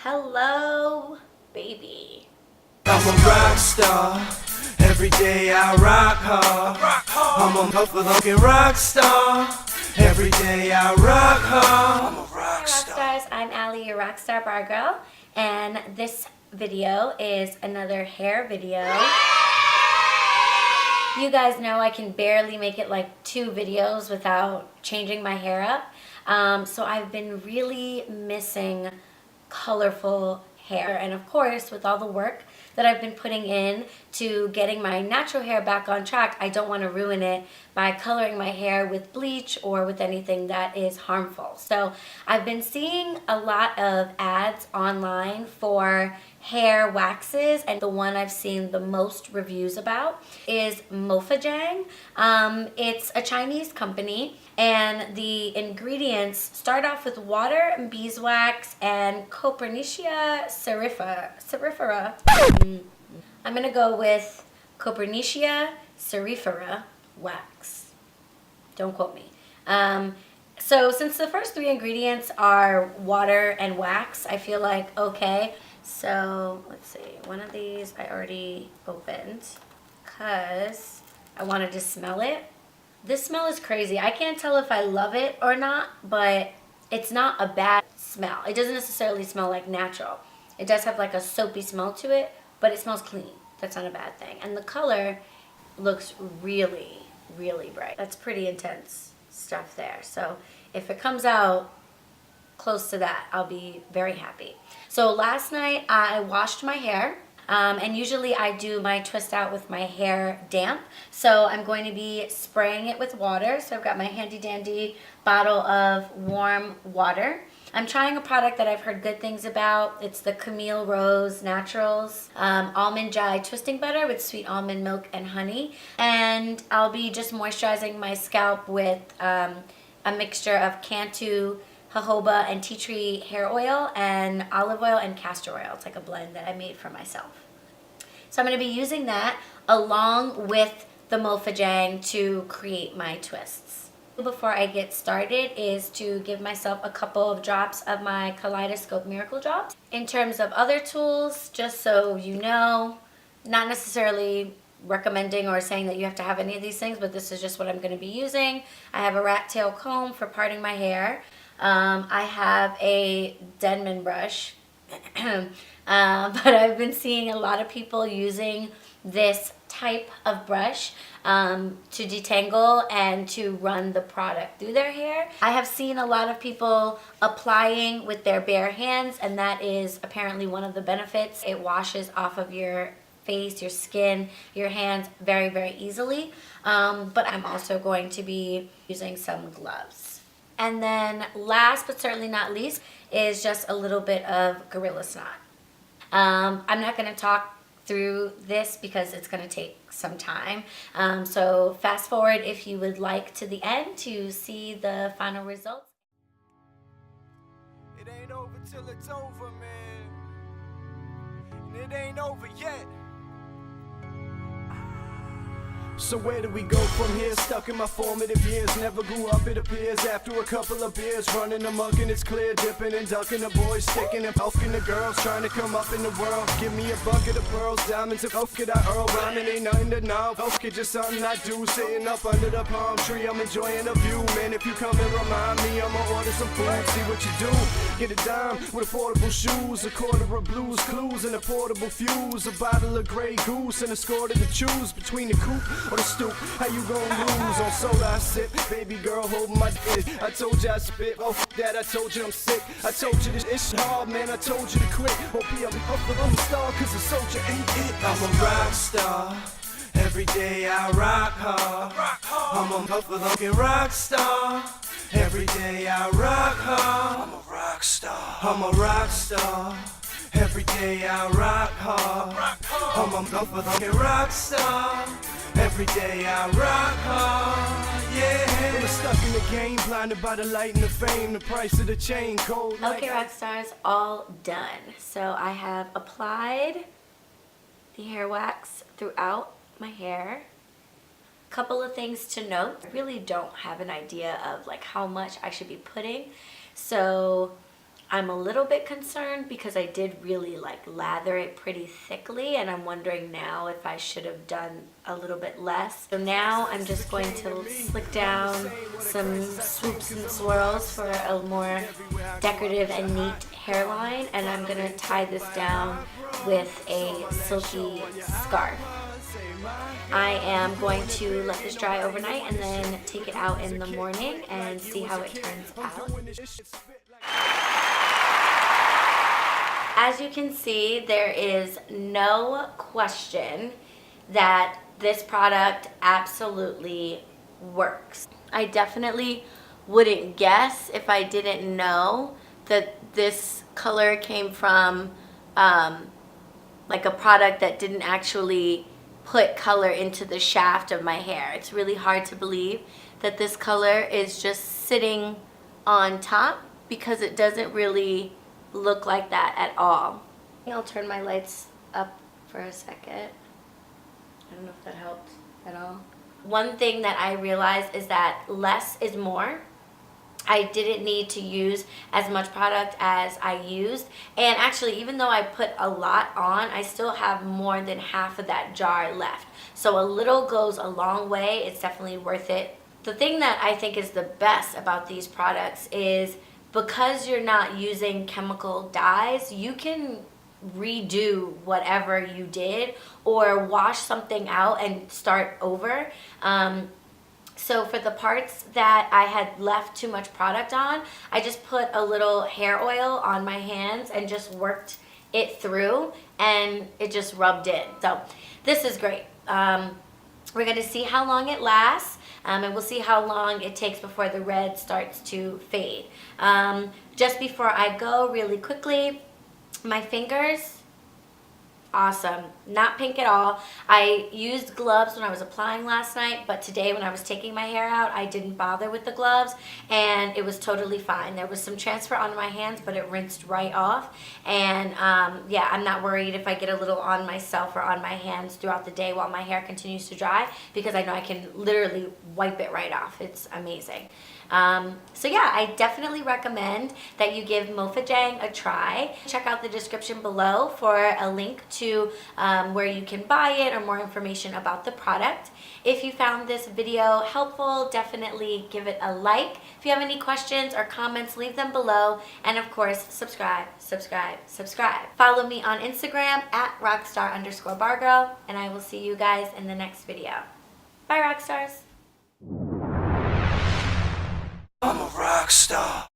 Hello, baby. I'm a rock star. Every day I rock hard. I'm a motherfucking rock star. Every day I rock hard. I'm a rock star. Hey, Rockstars. I'm Aly, your RockstarBarGirl, and this video is another hair video. You guys know I can barely make it like 2 videos without changing my hair up. So I've been really missing colorful hair, and of course with all the work that I've been putting in to getting my natural hair back on track, I don't want to ruin it by coloring my hair with bleach or with anything that is harmful. So I've been seeing a lot of ads online for hair waxes, and the one I've seen the most reviews about is MOFAJANG. It's a Chinese company, and the ingredients start off with water and beeswax and Copernicia cerifera. I'm gonna go with Copernicia cerifera wax. Don't quote me. So since the first 3 ingredients are water and wax, I feel like okay. So let's see, one of these I already opened because I wanted to smell it. This smell is crazy. I can't tell if I love it or not, but it's not a bad smell. It doesn't necessarily smell like natural. It does have like a soapy smell to it, but it smells clean. That's not a bad thing. And the color looks really, really bright. That's pretty intense stuff there. So if it comes out close to that, I'll be very happy. So last night I washed my hair, and usually I do my twist out with my hair damp. So I'm going to be spraying it with water. So I've got my handy dandy bottle of warm water. I'm trying a product that I've heard good things about. It's the Camille Rose Naturals Almond Dry Twisting Butter with sweet almond milk and honey. And I'll be just moisturizing my scalp with a mixture of Cantu, jojoba, and tea tree hair oil, and olive oil and castor oil. It's like a blend that I made for myself. So I'm going to be using that along with the MOFAJANG to create my twists. Before I get started is to give myself a couple of drops of my Kaleidoscope Miracle Drops. In terms of other tools, just so you know, not necessarily recommending or saying that you have to have any of these things, but this is just what I'm going to be using. I have a rat tail comb for parting my hair. I have a Denman brush, but I've been seeing a lot of people using this type of brush to detangle and to run the product through their hair. I have seen a lot of people applying with their bare hands, and that is apparently one of the benefits. It washes off of your face, your skin, your hands very, very easily. But I'm also going to be using some gloves. And then last but certainly not least is just a little bit of Gorilla Snot. I'm not going to talk through this because it's going to take some time. So fast forward if you would like to the end to see the final results. It ain't over till it's over, man. And it ain't over yet. So where do we go from here? Stuck in my formative years, never grew up it appears. After a couple of beers, running amok and it's clear. Dipping and ducking the boys, sticking and poking the girls, trying to come up in the world. Give me a bucket of pearls, diamonds, and oak it I earl. Rhyming ain't nothing to know, oak it just something I do. Sitting up under the palm tree, I'm enjoying the view. Man, if you come and remind me, I'ma order some food, see what you do. Get a dime with affordable shoes, a quarter of blues clues, and a portable fuse. A bottle of Grey Goose and a score to choose between the coupe or the stoop. How you gon' lose? On soda I sip, baby girl holding my dick. I told you I spit, oh f that, I told you I'm sick. I told you this ish hard, man, I told you to quit. Hope I'm a star, cause a soldier ain't it. I'm a rock star. Every day I rock hard. I'm a motherfucking rock star. Every day I rock hard. I'm a rock star. I'm a rock star. Every day I rock hard. I'm a motherfucking rock star. Every day I rock hard, yeah. I'm stuck in the game, blinded by the light and the fame, the price of the chain, cold. Okay, Rockstars, all done. So I have applied the hair wax throughout my hair. Couple of things to note. I really don't have an idea of like how much I should be putting. So I'm a little bit concerned because I did really like lather it pretty thickly, and I'm wondering now if I should have done a little bit less. So now I'm just going to slick down some swoops and swirls for a more decorative and neat hairline, and I'm gonna tie this down with a silky scarf. I am going to let this dry overnight and then take it out in the morning and see how it turns out. As you can see, there is no question that this product absolutely works. I definitely wouldn't guess if I didn't know that this color came from like a product that didn't actually put color into the shaft of my hair. It's really hard to believe that this color is just sitting on top because it doesn't really look like that at all. I'll turn my lights up for a second. I don't know if that helped at all. One thing that I realized is that less is more. I didn't need to use as much product as I used, and actually even though I put a lot on, I still have more than half of that jar left. So a little goes a long way. It's definitely worth it. The thing that I think is the best about these products is because you're not using chemical dyes, you can redo whatever you did or wash something out and start over. So for the parts that I had left too much product on, I just put a little hair oil on my hands and just worked it through, and it just rubbed in. So this is great. We're going to see how long it lasts, and we'll see how long it takes before the red starts to fade. Just before I go, really quickly, my fingers, awesome. Not pink at all. I used gloves when I was applying last night, but today when I was taking my hair out, I didn't bother with the gloves, and it was totally fine. There was some transfer on my hands, but it rinsed right off. And yeah, I'm not worried if I get a little on myself or on my hands throughout the day while my hair continues to dry, because I know I can literally wipe it right off. It's amazing. So yeah, I definitely recommend that you give MOFAJANG a try. Check out the description below for a link to where you can buy it or more information about the product. If you found this video helpful, definitely give it a like. If you have any questions or comments, leave them below. And of course, subscribe. Follow me on Instagram at RockstarBarGirl, and I will see you guys in the next video. Bye, Rockstars. I'm a rock star.